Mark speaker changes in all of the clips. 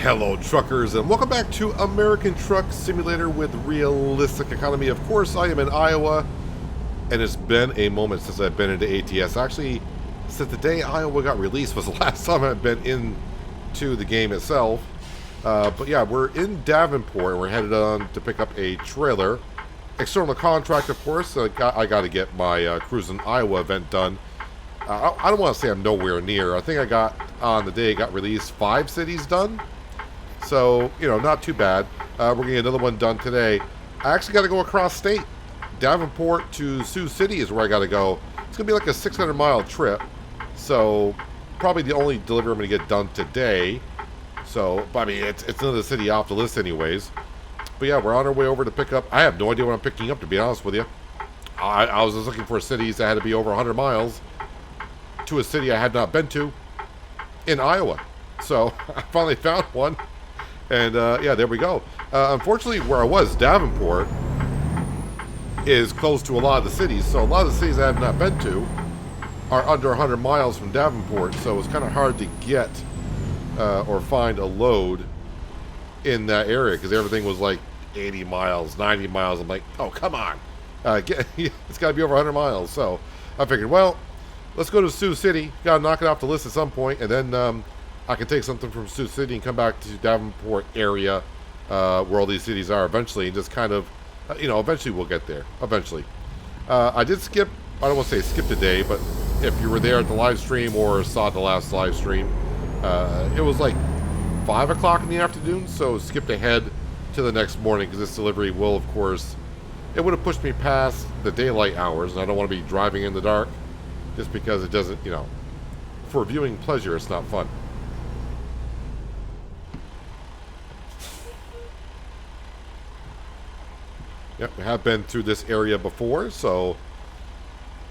Speaker 1: Hello, truckers, and welcome back to American Truck Simulator with Realistic Economy. Of course, I am in Iowa, and it's been a moment since I've been into ATS. Actually, since the day Iowa got released was the last time I've been into the game itself. But yeah, we're in Davenport, and we're headed on to pick up a trailer. External contract, of course. I got to get my Cruising Iowa event done. I don't want to say I'm nowhere near. I think I got, on the day it got released, 5 cities done. So, you know, not too bad. We're going to get another one done today. I actually got to go across state. Davenport to Sioux City is where I got to go. It's going to be like a 600-mile trip. So, probably the only delivery I'm going to get done today. So, I mean, it's another city off the list anyways. But yeah, we're on our way over to pick up. I have no idea what I'm picking up, to be honest with you. I was just looking for cities that had to be over 100 miles to a city I had not been to in Iowa. So, I finally found one. And, yeah, there we go. Unfortunately, where I was, Davenport, is close to a lot of the cities. So a lot of the cities I have not been to are under 100 miles from Davenport. So it's kind of hard to get or find a load in that area because everything was like 80 miles, 90 miles. I'm like, oh, come on. It's got to be over 100 miles. So I figured, well, let's go to Sioux City. Got to knock it off the list at some point. And then I can take something from Sioux City and come back to Davenport area where all these cities are eventually and just kind of, you know, eventually we'll get there. Eventually. I did skip, I don't want to say skip the day, but if you were there at the live stream or saw the last live stream, it was like 5 o'clock in the afternoon, so skipped ahead to the next morning because this delivery will, of course, it would have pushed me past the daylight hours, and I don't want to be driving in the dark just because it doesn't, you know, for viewing pleasure, it's not fun. Yep, we have been through this area before, so...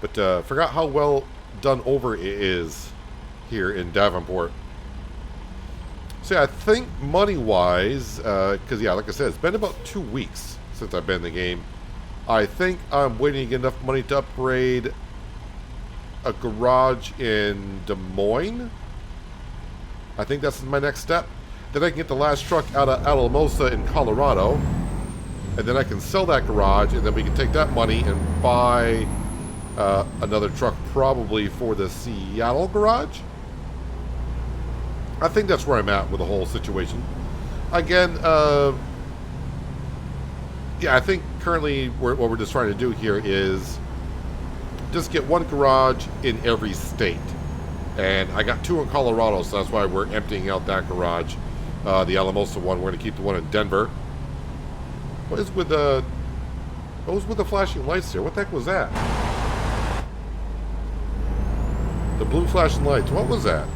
Speaker 1: But forgot how well done over it is here in Davenport. So yeah, I think money-wise, because yeah, like I said, it's been about 2 weeks since I've been in the game. I think I'm waiting to get enough money to upgrade a garage in Des Moines. I think that's my next step. Then I can get the last truck out of Alamosa in Colorado. And then I can sell that garage, and then we can take that money and buy another truck probably for the Seattle garage. I think that's where I'm at with the whole situation. Again, yeah, I think currently what we're just trying to do here is just get one garage in every state. And I got 2 in Colorado, so that's why we're emptying out that garage. The Alamosa one, we're going to keep the one in Denver. What was with the flashing lights there? What the heck was that? The blue flashing lights. What was that?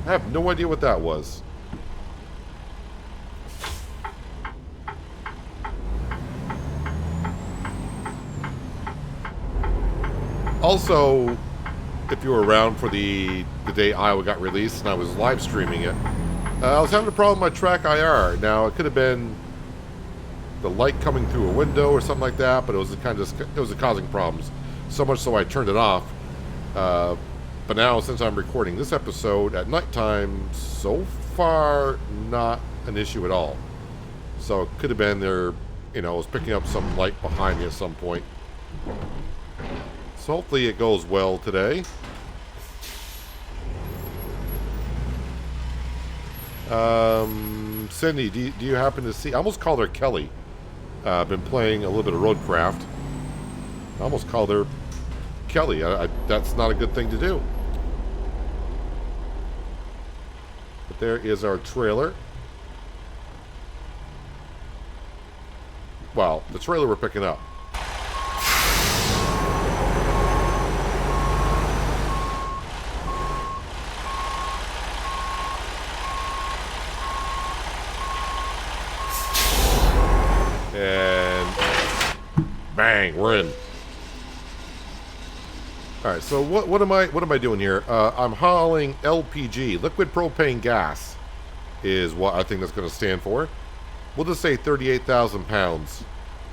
Speaker 1: I have no idea what that was. Also, if you were around for the day Iowa got released and I was live streaming it, I was having a problem with my track IR. Now, it could have been the light coming through a window or something like that, but it was causing problems. So much so I turned it off. But now, since I'm recording this episode at nighttime, so far not an issue at all. So it could have been there, you know, I was picking up some light behind me at some point. So hopefully it goes well today. Cindy, do you happen to see? I almost called her Kelly. I've been playing a little bit of Roadcraft. I almost called her Kelly. That's not a good thing to do. But there is our trailer. Well, the trailer we're picking up. And bang, we're in. All right, so what am I doing here? I'm hauling LPG, liquid propane gas, is what I think that's going to stand for. We'll just say 38,000 pounds.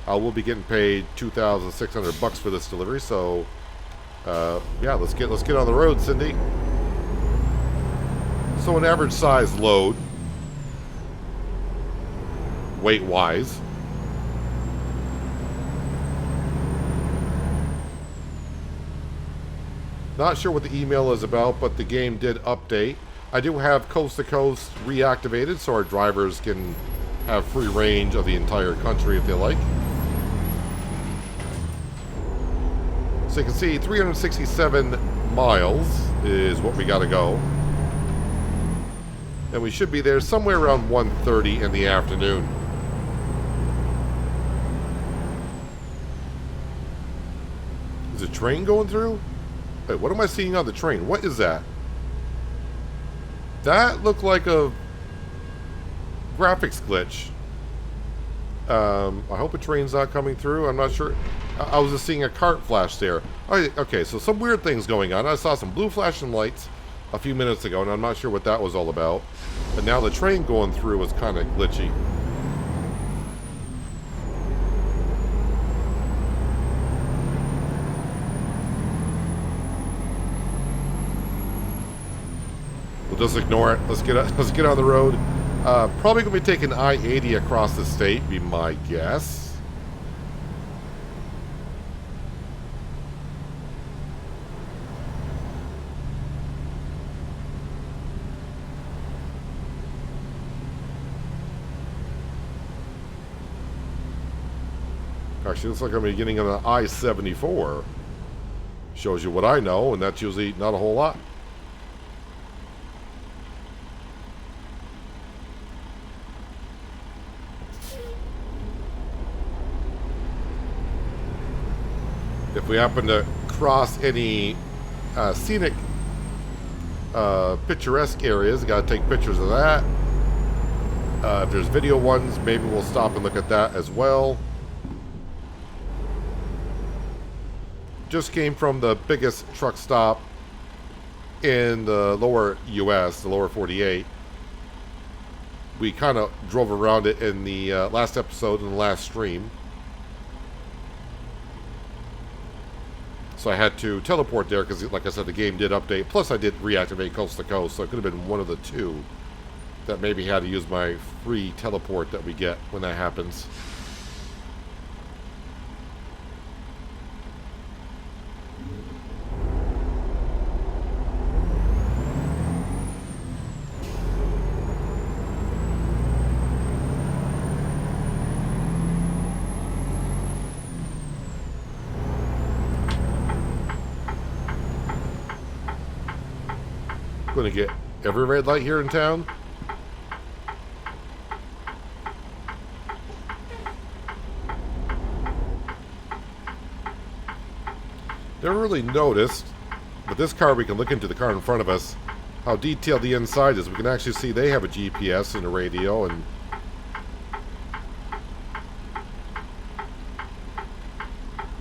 Speaker 1: I will be getting paid $2,600 for this delivery. So, yeah, let's get on the road, Cindy. So an average size load weight-wise. Not sure what the email is about, but the game did update. I do have Coast to Coast reactivated, so our drivers can have free range of the entire country if they like. So you can see 367 miles is what we got to go. And we should be there somewhere around 1:30 in the afternoon. Is a train going through? Wait, what am I seeing on the train? What is that? That looked like a graphics glitch. I hope a train's not coming through. I'm not sure. I was just seeing a cart flash there. Okay, so some weird things going on. I saw some blue flashing lights a few minutes ago, and I'm not sure what that was all about. But now the train going through was kind of glitchy. We'll just ignore it. Let's get on the road. Probably going to be taking I-80 across the state, be my guess. Actually, looks like I'm beginning on the I-74. Shows you what I know, and that's usually not a whole lot. If we happen to cross any scenic, picturesque areas, got to take pictures of that. If there's video ones, maybe we'll stop and look at that as well. Just came from the biggest truck stop in the lower US, the lower 48. We kind of drove around it in the last episode and the last stream. So I had to teleport there because, like I said, the game did update. Plus, I did reactivate Coast to Coast, so it could have been one of the two that maybe had to use my free teleport that we get when that happens. Going to get every red light here in town. Never really noticed, but this car, we can look into the car in front of us, how detailed the inside is. We can actually see they have a GPS and a radio, and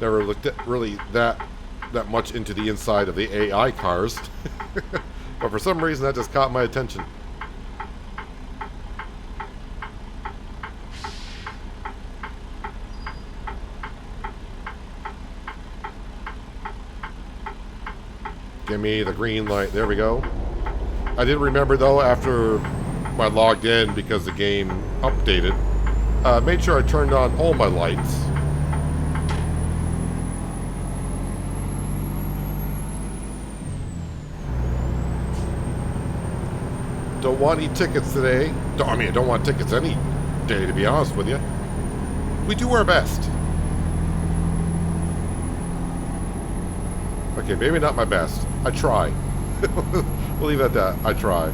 Speaker 1: never looked at really that much into the inside of the AI cars. But for some reason that just caught my attention. Give me the green light. There we go. I did remember though, after I logged in, because the game updated, made sure I turned on all my lights. Don't want any tickets today. I don't want tickets any day, to be honest with you. We do our best. Okay, maybe not my best. I try. We'll leave it at that. I try.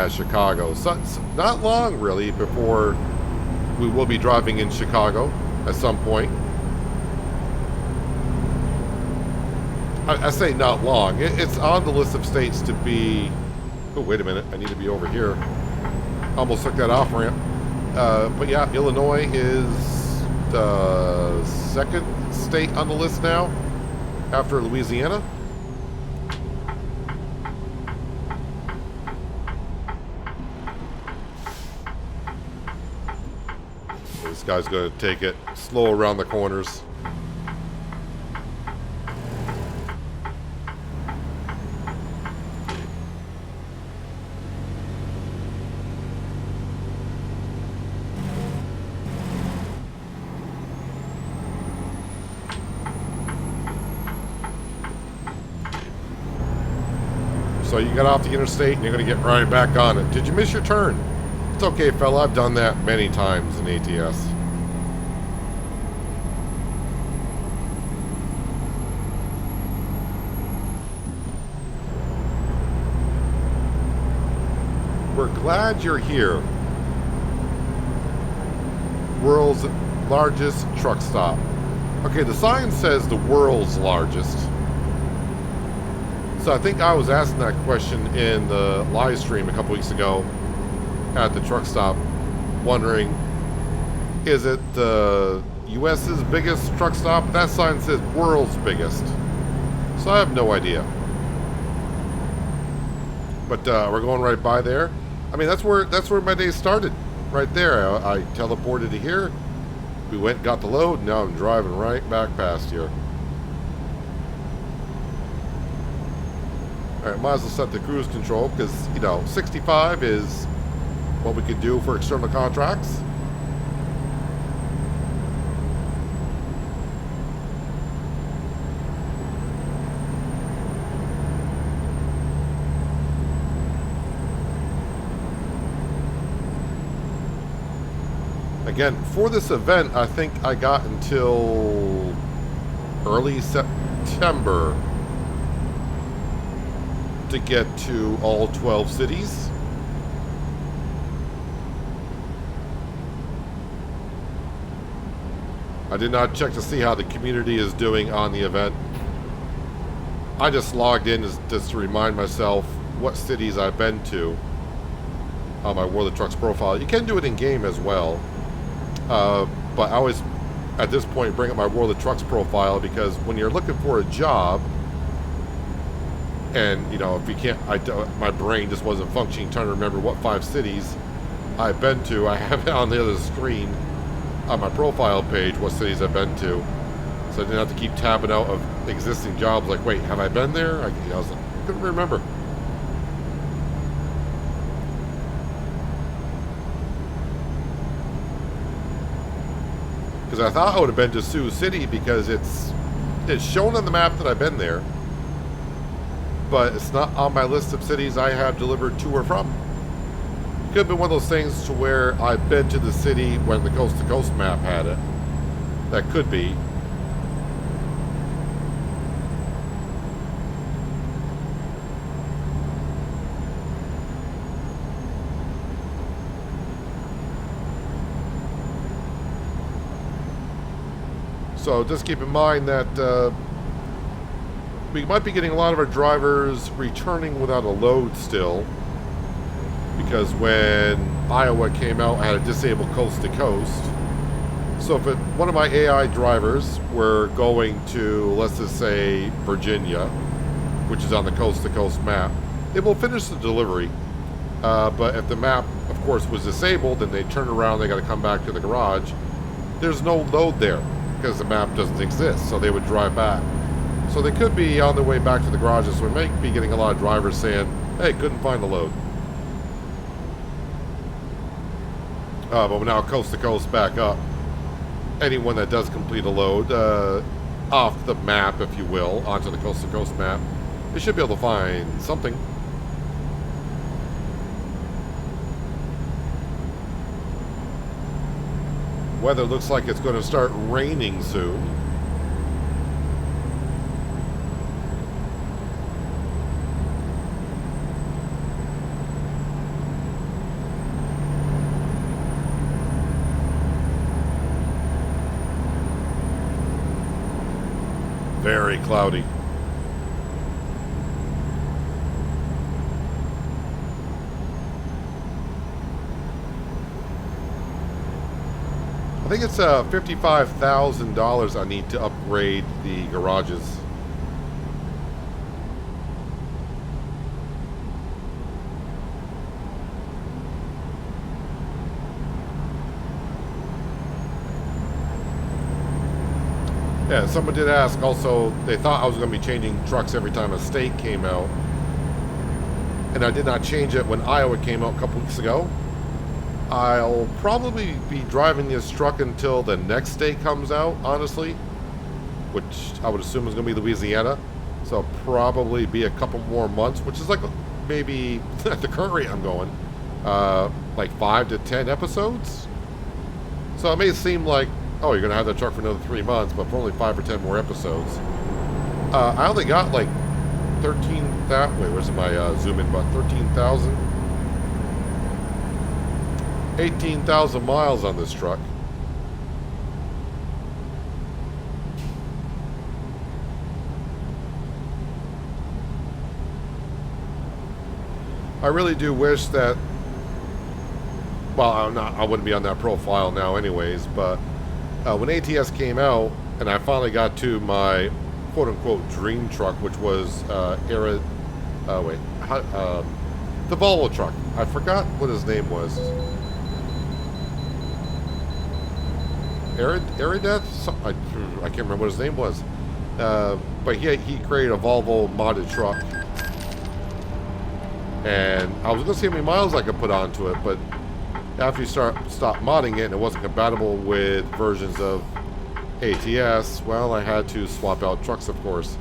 Speaker 1: Chicago. So, not long, really, before we will be driving in Chicago at some point. I say not long. It's on the list of states to be... Oh, wait a minute. I need to be over here. Almost took that off ramp. But yeah, Illinois is the second state on the list now, after Louisiana. This guy's going to take it slow around the corners. So you got off the interstate and you're going to get right back on it. Did you miss your turn? It's okay, fella. I've done that many times in ATS. We're glad you're here. World's largest truck stop. Okay, the sign says the world's largest. So I think I was asking that question in the live stream a couple weeks ago at the truck stop, wondering, is it the US's biggest truck stop? That sign says world's biggest. So I have no idea. But we're going right by there. I mean, that's where my day started. Right there. I teleported to here. We went and got the load. Now I'm driving right back past here. Alright, might as well set the cruise control because, you know, 65 is what we could do for external contracts. Again, for this event, I think I got until early September to get to all 12 cities. I did not check to see how the community is doing on the event. I just logged in just to remind myself what cities I've been to on my World of Trucks profile. You can do it in game as well. But I always, at this point, bring up my World of Trucks profile because when you're looking for a job, and, you know, if you can't, my brain just wasn't functioning trying to remember what 5 cities I've been to. I have it on the other screen on my profile page, what cities I've been to. So I didn't have to keep tabbing out of existing jobs like, wait, have I been there? I was like, I couldn't remember. Because I thought I would have been to Sioux City because it's shown on the map that I've been there, but it's not on my list of cities I have delivered to or from. It could have been one of those things to where I've been to the city when the Coast to Coast map had it. That could be. So just keep in mind that we might be getting a lot of our drivers returning without a load still, because when Iowa came out, I had a disabled coast to coast. So if one of my AI drivers were going to, let's just say, Virginia, which is on the coast to coast map, it will finish the delivery. But if the map, of course, was disabled and they turn around, they got to come back to the garage, there's no load there because the map doesn't exist, so they would drive back. So they could be on their way back to the garages, so we may be getting a lot of drivers saying, hey, couldn't find the load. But we're now coast to coast back up. Anyone that does complete a load off the map, if you will, onto the coast to coast map, they should be able to find something. Weather looks like it's going to start raining soon. Very cloudy. I think it's $55,000 I need to upgrade the garages. Yeah, someone did ask also, they thought I was going to be changing trucks every time a state came out. And I did not change it when Iowa came out a couple weeks ago. I'll probably be driving this truck until the next state comes out, honestly, which I would assume is going to be Louisiana. So probably be a couple more months, which is like maybe at the current rate I'm going, like 5 to 10 episodes. So it may seem like, oh, you're going to have that truck for another 3 months, but for only 5 or 10 more episodes. I only got like 13,000, wait, where's my zoom in button? 13,000? 18,000 miles on this truck. I really do wish that, well, I wouldn't be on that profile now anyways, but when ATS came out and I finally got to my quote-unquote dream truck, which was the Volvo truck. I forgot what his name was. Aerodeth? I can't remember what his name was. But he created a Volvo modded truck. And I was going to see how many miles I could put onto it, but after you stop modding it and it wasn't compatible with versions of ATS, well, I had to swap out trucks, of course.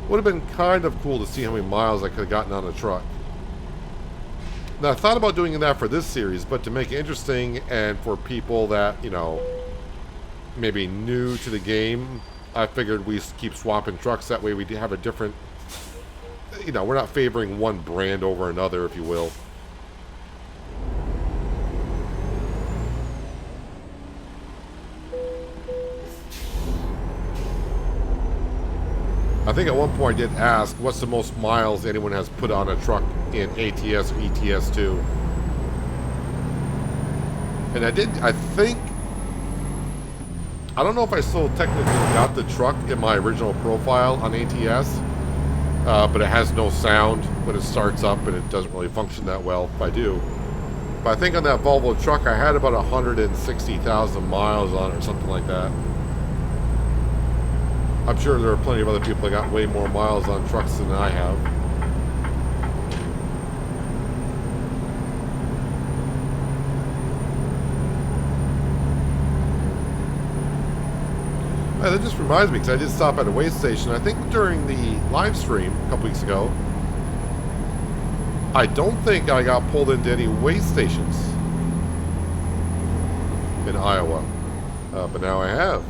Speaker 1: Would have been kind of cool to see how many miles I could have gotten on a truck. Now, I thought about doing that for this series, but to make it interesting and for people that, you know, maybe new to the game, I figured we keep swapping trucks. That way we have a different, you know, we're not favoring one brand over another, if you will. I think at one point I did ask, what's the most miles anyone has put on a truck in ATS or ETS2? And I don't know if I still technically got the truck in my original profile on ATS, but it has no sound when it starts up and it doesn't really function that well if I do. But I think on that Volvo truck I had about 160,000 miles on it or something like that. I'm sure there are plenty of other people that got way more miles on trucks than I have. That just reminds me, because I did stop at a weigh station. I think during the live stream a couple weeks ago, I don't think I got pulled into any weigh stations in Iowa, but now I have.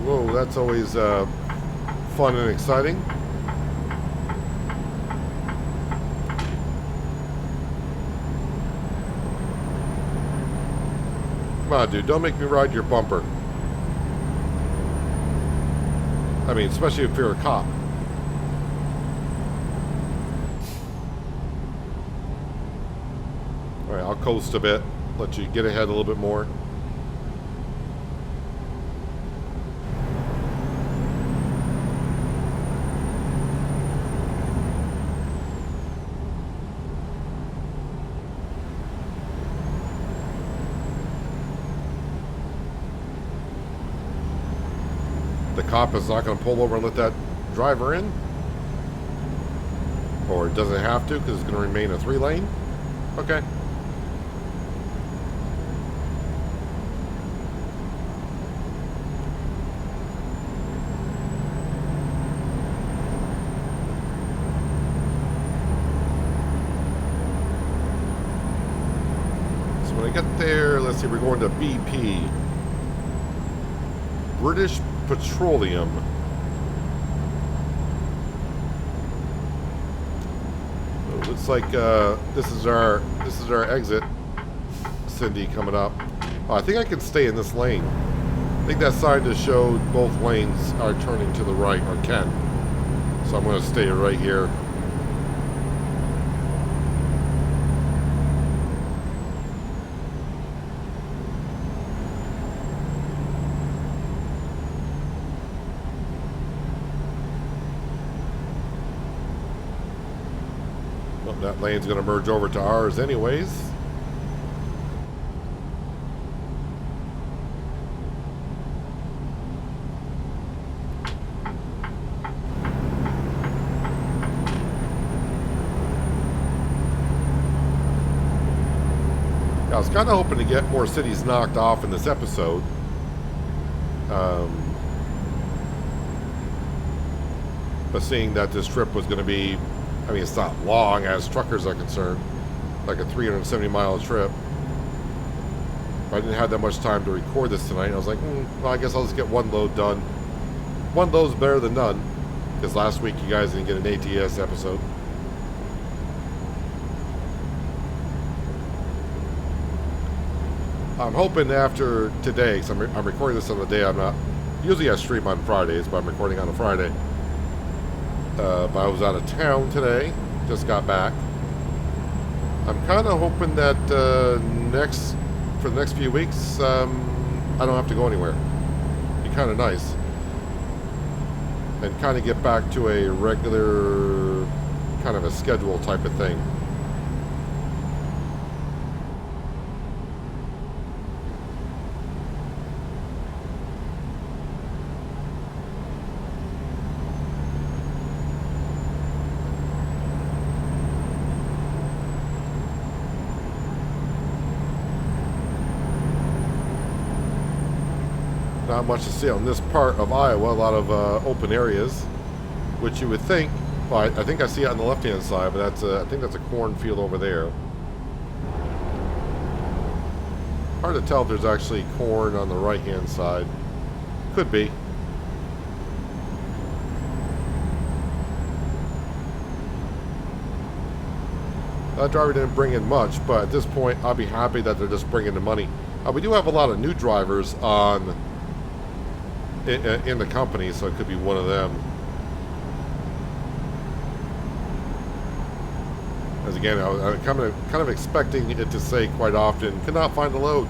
Speaker 1: Whoa, that's always fun and exciting. Come on, dude, don't make me ride your bumper. I mean, especially if you're a cop. Alright, I'll coast a bit, let you get ahead a little bit more. The cop is not going to pull over and let that driver in? Or does it have to because it's going to remain a 3-lane? Okay. So when I get there, let's see, we're going to BP. British Petroleum. So it looks like this is our exit. Cindy coming up. Oh, I think I can stay in this lane. I think that sign just showed both lanes are turning to the right, or can. So I'm going to stay right here. That lane's going to merge over to ours anyways. was kind of hoping to get more cities knocked off in this episode. But seeing that this trip was going to be, I mean, it's not long as truckers are concerned, like a 370-mile trip. But I didn't have that much time to record this tonight. I was like, well, I guess I'll just get one load done. One load's better than none, because last week you guys didn't get an ATS episode. I'm hoping after today, because I'm recording this on the day I'm not, usually I stream on Fridays, but I'm recording on a Friday. But I was out of town today, just got back. I'm kind of hoping that for the next few weeks, I don't have to go anywhere. It'd be kind of nice. And kind of get back to a regular, kind of a schedule type of thing. Not much to see on this part of Iowa. A lot of open areas, which you would think. Well, I think I see it on the left-hand side, but that's I think that's a cornfield over there. Hard to tell if there's actually corn on the right-hand side. Could be. That driver didn't bring in much, but at this point, I'll be happy that they're just bringing the money. We do have a lot of new drivers on. In the company, so it could be one of them. As again, I'm kind of expecting it to say quite often, could not find a load.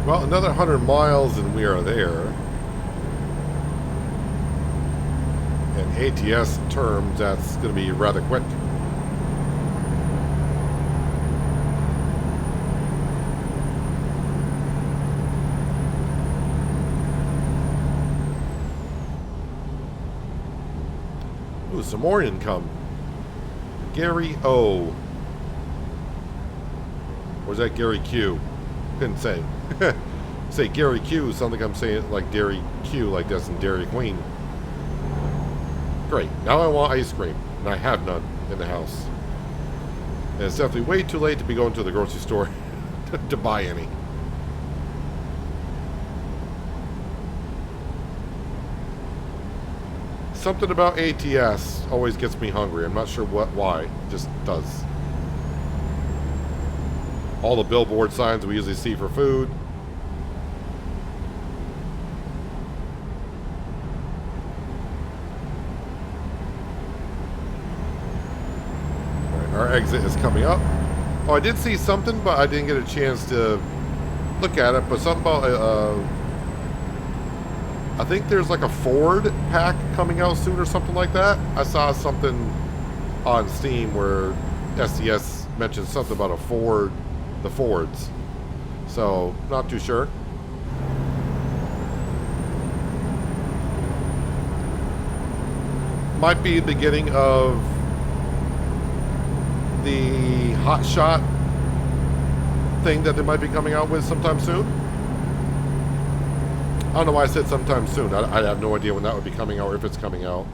Speaker 1: Well, another 100 miles and we are there. In ATS terms, that's going to be rather quick. Ooh, some more income. Gary O. Or is that Gary Q? Couldn't say. Say Gary Q, sounds like I'm saying it like Dairy Q, like that's in Dairy Queen. Great. Now I want ice cream, and I have none in the house. And it's definitely way too late to be going to the grocery store to buy any. Something about ATS always gets me hungry. I'm not sure why. It just does. All the billboard signs we usually see for food. Our exit is coming up. Oh, I did see something, but I didn't get a chance to look at it. But something about, I think there's like a Ford pack coming out soon or something like that. I saw something on Steam where SES mentioned something about a Ford, the Fords. So, not too sure. Might be the beginning of the hot shot thing that they might be coming out with sometime soon. I don't know why I said sometime soon. I have no idea when that would be coming out or if it's coming out.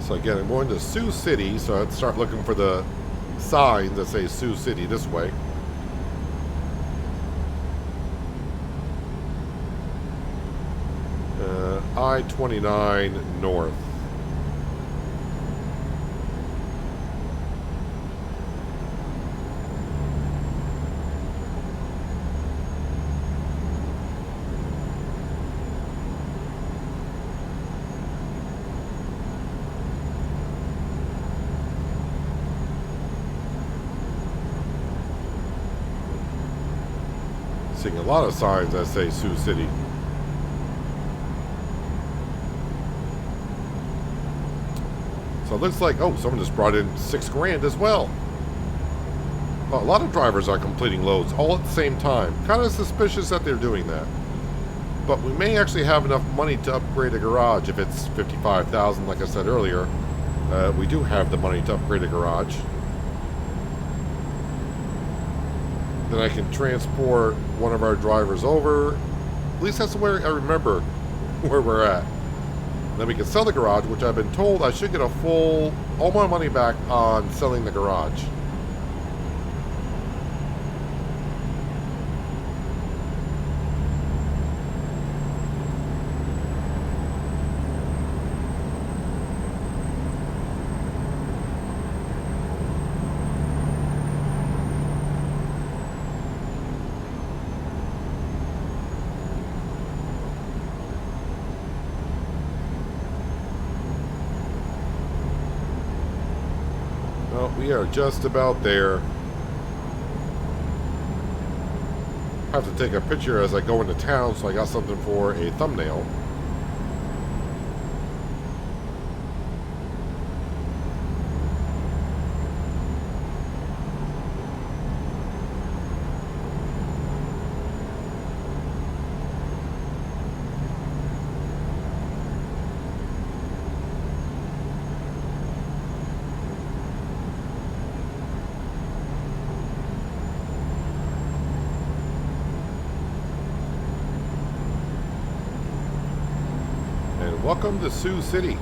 Speaker 1: So again, I'm going to Sioux City, so I'd start looking for the signs that say Sioux City this way. I-29 north. Seeing a lot of signs that say Sioux City. So it looks like, oh, someone just brought in $6,000 as well. Well, a lot of drivers are completing loads all at the same time. Kind of suspicious that they're doing that. But we may actually have enough money to upgrade a garage if it's $55,000, like I said earlier. We do have the money to upgrade a garage. Then I can transport one of our drivers over. At least that's where I remember where we're at. Then we can sell the garage, which I've been told I should get all my money back on selling the garage. We are just about there. I have to take a picture as I go into town, so I got something for a thumbnail. Welcome to Sioux City.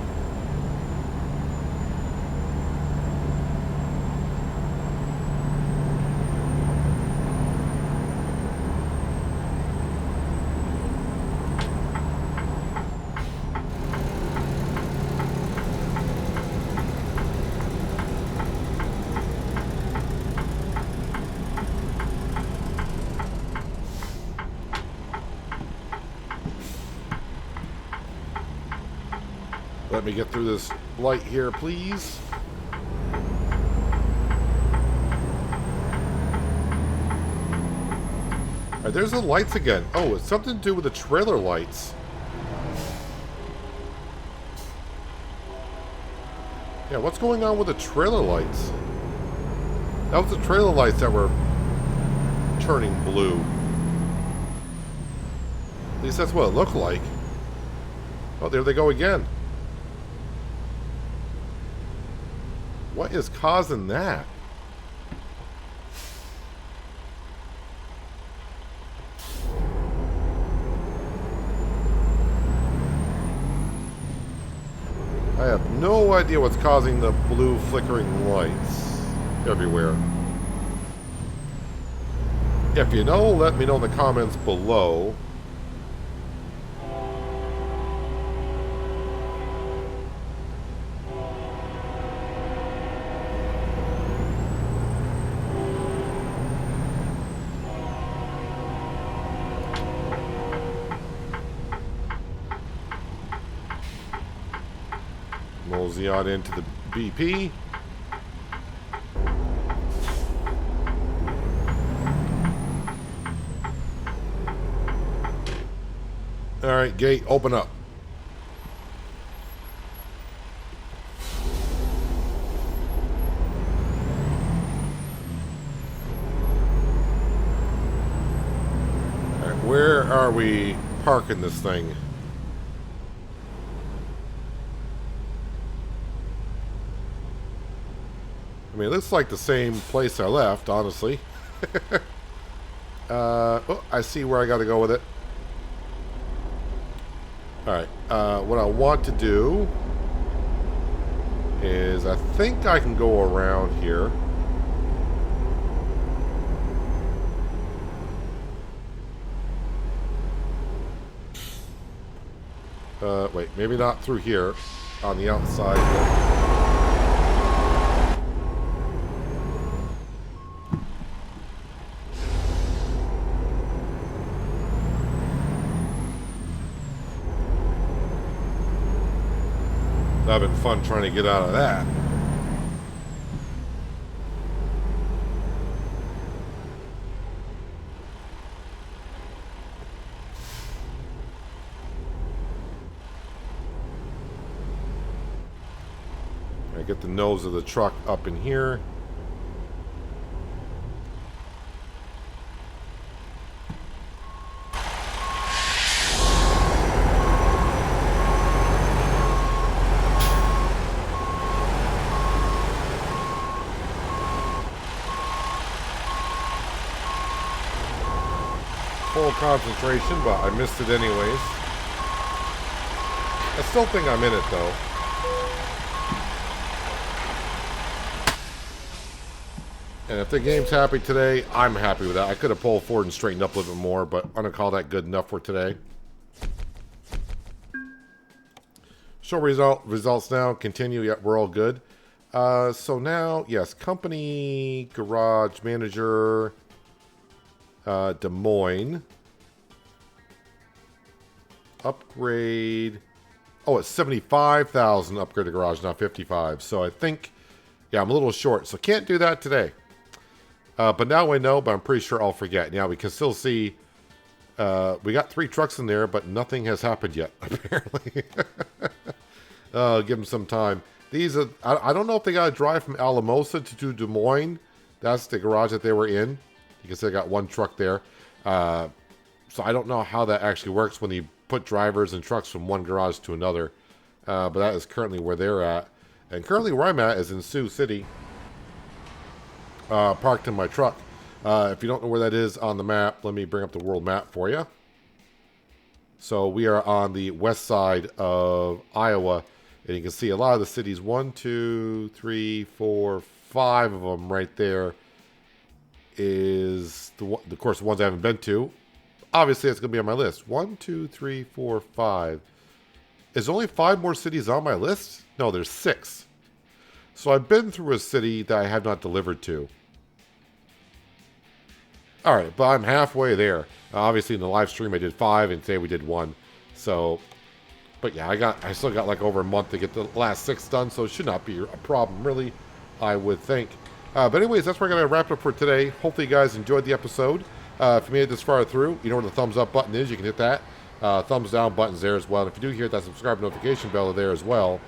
Speaker 1: Let me get through this light here, please. All right, there's the lights again. Oh, it's something to do with the trailer lights. Yeah, what's going on with the trailer lights? That was the trailer lights that were turning blue. At least that's what it looked like. Oh, there they go again. What is causing that? I have no idea what's causing the blue flickering lights everywhere. If you know, let me know in the comments below. Mosey on into the BP. All right, gate, open up. All right, where are we parking this thing? I mean, it looks like the same place I left, honestly. Oh, I see where I got to go with it. Alright, what I want to do is I think I can go around here. Wait, maybe not through here, on the outside. That'd been fun trying to get out of that. I get the nose of the truck up in here. Full concentration, but I missed it anyways. I still think I'm in it though. And if the game's happy today, I'm happy with that. I could have pulled forward and straightened up a little bit more, but I'm going to call that good enough for today. Show results now. Continue. Yep, we're all good. So now, yes, company, garage, manager, Des Moines. Upgrade. Oh, it's 75,000 upgrade to garage, not 55. So I think, yeah, I'm a little short. So can't do that today. But now I know, but I'm pretty sure I'll forget. Yeah, we can still see, we got 3 trucks in there, but nothing has happened yet, apparently. Give them some time. These are, I don't know if they got to drive from Alamosa to Des Moines. That's the garage that they were in. You can see I got 1 truck there. So I don't know how that actually works when you put drivers and trucks from one garage to another. But that is currently where they're at. And currently where I'm at is in Sioux City. Parked in my truck. If you don't know where that is on the map, let me bring up the world map for you. So we are on the west side of Iowa, and you can see a lot of the cities. 1, 2, 3, 4, 5 of them right there is of course the ones I haven't been to. Obviously, it's going to be on my list. 1, 2, 3, 4, 5. Is there only 5 more cities on my list? No, there's 6. So I've been through a city that I have not delivered to. Alright, but I'm halfway there. Obviously in the live stream I did 5 and today we did 1. So, but yeah, I still got like over a month to get the last 6 done, so it should not be a problem really, I would think. But anyways, that's where I'm going to wrap it up for today. Hopefully you guys enjoyed the episode. If you made it this far through, you know where the thumbs up button is. You can hit that. Thumbs down button's there as well. And if you do hear that subscribe notification bell there as well,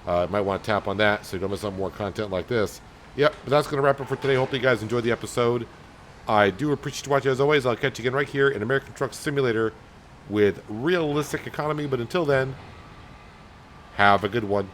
Speaker 1: you might want to tap on that so you don't miss out more content like this. Yep, but that's going to wrap it for today. Hopefully you guys enjoyed the episode. I do appreciate you watching as always. I'll catch you again right here in American Truck Simulator with realistic economy. But until then, have a good one.